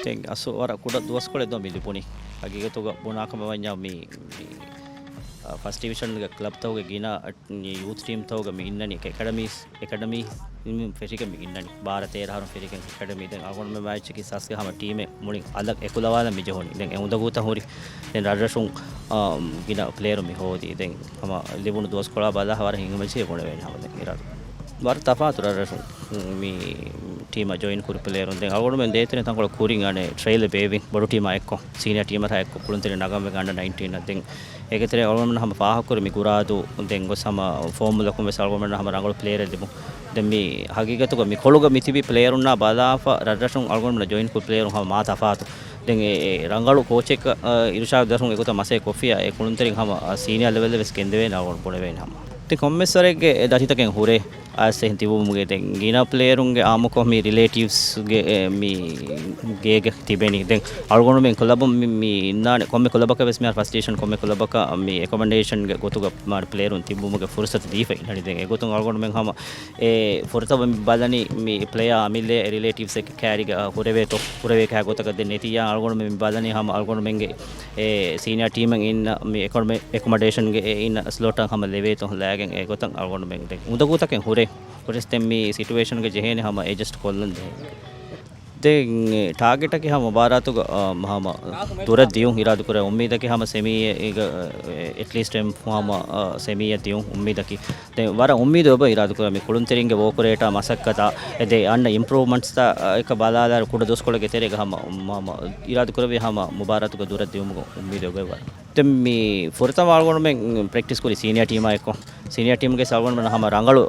Then aso ora kuda duas kole do milipuni. Agi to ga bunaka mawanya mi first division ga club tawga gina youth team tawga mi innani academy feshika mi innani bharate raharun feshika academy den agon me match ki saske hama team e mulin alag ekulawala mi jehoni den eunda guta hori den rajashun gina player mi hodi den hama libunu dos kola bala hawar hinga meche gone wen hama den ira war tafatu rajashun mi team a join kuri player den agon men deetene tangola kuring ane trail beving bodu team a ekko senior team a ekko kuluntere nagam ganda 19 den ඒකතරේ ඔලොමන හැම පාහකර මි කුරාදු දෙන් ගොසම ෆෝමුලා කොම සල්ගොමන හැම රංගල player දෙමු දැන් මේ හගීගතුක මි කොළුග මිතිබි player උන්නා බලාෆා රඩරෂුන් අල්ගොමන join කුල් player හැම මා තෆාතු දැන් ඒ රංගලු කෝච් එක ඉරුෂා දරුන් ඒකත මසේ කොෆියා ඒ කුළුන්තරින් හැම සීනියර් ලෙවල් වෙස් කෙන්දේ වේ නාවොන් පොඩ වේ හැම ඉතින් කොම්මෙස්සරෙක්ගේ දතිතකෙන් හුරේ ආසෙන් තිබුමුගේ දැන් ගිනා ප්ලේයර් උන්ගේ ආමකො මි රිලේටිව්ස් ගේ මි ගේග තිබෙනි දැන් අල්ගොන මෙන් කොලබ මි ඉන්නානේ කොම්මෙ කොලබක වෙස් මෙහර ෆස්ට් ස්ටේෂන් කොම්මෙ කොලබක මි එකමෙන්ඩේෂන් ගේ ගොතුග මාර ප්ලේයර් උන් තිබුමුගේ ෆුර්සත දීෆයි නඩි දැන් ඒ ගොතුන් අල්ගොන මෙන් හැම ඒ ෆොරතව බලනි මි ප්ලේයර් අමිල්ලේ රිලේටිව්ස් එක කෑරිග හුරවේ තො හුරවේ කෑ ගොතක දෙන්නේ තියා අල්ගොන මෙන් බලනි හැම අල්ගොන මෙන්ගේ ඒ සීනියර් ටීම් එකෙන් ඉන්න මි එකමෙන්ඩේෂන් ගේ ඉන්න ස්ලොට් එක හැම ලෙවේ තො ලෑගෙන් ඒ ගොතන් අල්ගොන මෙන් දැන් උදගොතකෙන් hurray Foreste mi situation ke jehene hama adjust kollan de target ke hama baratu hama tura diu iradu kore ummida ke hama semi at least hama semi diu ummida ki de wara ummida oba iradu kore mi kulunteriinge wokureta masakkata ede anna improvements ta ek balala kuda doskole ge tere hama iradu kore hama mubaratu ge dura diu ummida oba wara dem mi forta walgon men practice kori senior team ekko senior team ge salgon men hama rangalu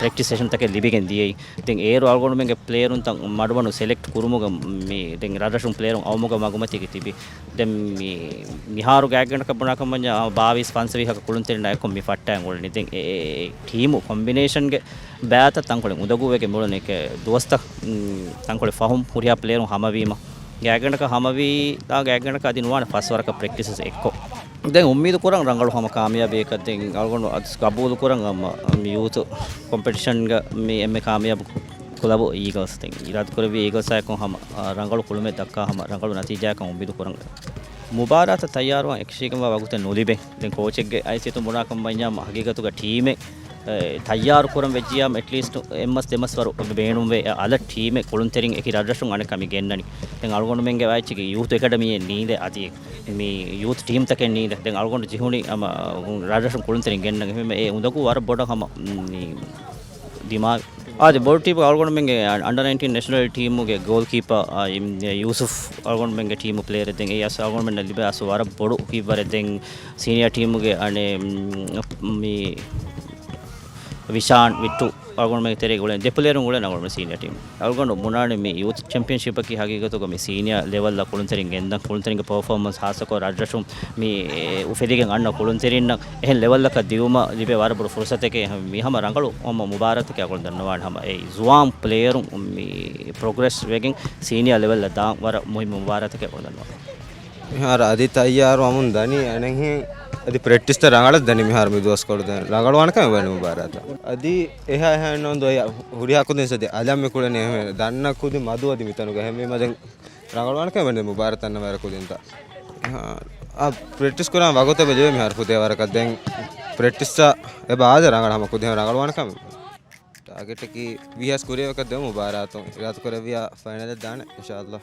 practice session take libigen diyei den eru walgon men ge player un tan madwanu select kurumuga mi den radashun player un awmuga magumati ge tibi dem mi miharu gagena kabuna kamanya 22 5 haka kulunterina ekko mi fatta ngolni den e team combination ge baata tankole udaguwe ge molone ke dosta tankole fahum huriya player un hamawima ගෑගනක හමවී තා ගෑගනක අදිනවාන ෆස්වරක practices එක්කෝ දැන් උම්මීද කරන් රංගල හම කාමියාබ එකක් දැන් අල්ගොන කබූල් කරන් මේ youth competition ಗ මේ එම්මේ කාමියාබ කොලබෝ ඊගල්ස් දැන් ඉරාත් කරවි ඊගල්ස් අයකෝ හම රංගල කුළුමේ දක්කා හම රංගල නතිජා කම් උම්මීද කරන් මුබාරත තයාරුවන් එක්ෂේකම වගුත නොලිබෙන් දැන් කෝච් එකගේ අයිසිතු මොනාකම් බඤ්ඤාම හගීගතුක ටීමේ තයාරු කරන් වෙජ්ජියාම at least එම්මස් දෙමස් වරු බේනුම් වේ අල ටීමේ කුළුන්තරින් එකි රඩරෂුන් අනේ කමි ගෙන්නනි දැන් අල්ගොන මෙන්ගේ වයිච්චිගේ යූත් එකඩමියේ නීද අදී මේ යූත් ටීම් තකෙන් නීද දැන් අල්ගොන ජිහුනි අම රඩරෂුන් කුළුන්තරින් ගෙන්නන මෙහෙම ඒ උදකු වර බොඩ හම දිමාග් ආද බෝඩ් ටීම් අල්ගොන මෙන්ගේ under 19 national team ගේ goal keeper යූසුෆ් අල්ගොන මෙන්ගේ ටීම් ප්ලේයර් දැන් ඒ අස අල්ගොන මෙන් ලිබේ අස වර බොඩු කීපර් දැන් සීනියර් ටීම් ගේ අනේ මේ විශාන් විට්ටු අල්ගොන මේ තෙරේ ගොලෙන් දෙපලේරුන් ගොලෙන් අල්ගොන සීනියර් ටීම් අල්ගොන මුනානේ මේ youth championship එකේ හගීගතක මේ සීනියර් level ලා කුළුන්තරින් ගෙන්දන් කුළුන්තරින්ගේ performance හාසකෝ රජ්ජසුම් මේ උෆෙදිගෙන් අන්න කුළුන්තරින් නම් එහෙන් level එක දියුම ලිබේ වර බර ෆුර්සත් එකේ මේ හැම රංගලු ඔම මුබාරත් කේ අල්ගොන දන්නවා හැම ඒ zuam playerum මේ progress වෙගෙන් senior level ලා දාන් වර මොහි මුබාරත් කේ අල්ගොන දන්නවා यार आदि तैयार अमुन दनी अनहि अदि प्रैक्टिस त रंगल दनी मिहार में दोस्त कर दन रंगल वान का बन मुबारत अदि एहा एहा नोंदो हुरिया को दिन सदे आलम में कुडने दन्न कुदि मधु अदि मितनु गे में मदन रंगल वान का बन मुबारत न मेरे को दिन ता आ प्रैक्टिस करा वागोते बजे मिहार पुते वर का दें प्रैक्टिस ता ए बाद रंगल हम को दिन रंगल वान का टारगेट की वी हैस कोरिया का दे मुबारत रात को रविया फाइनल दान इंशाल्लाह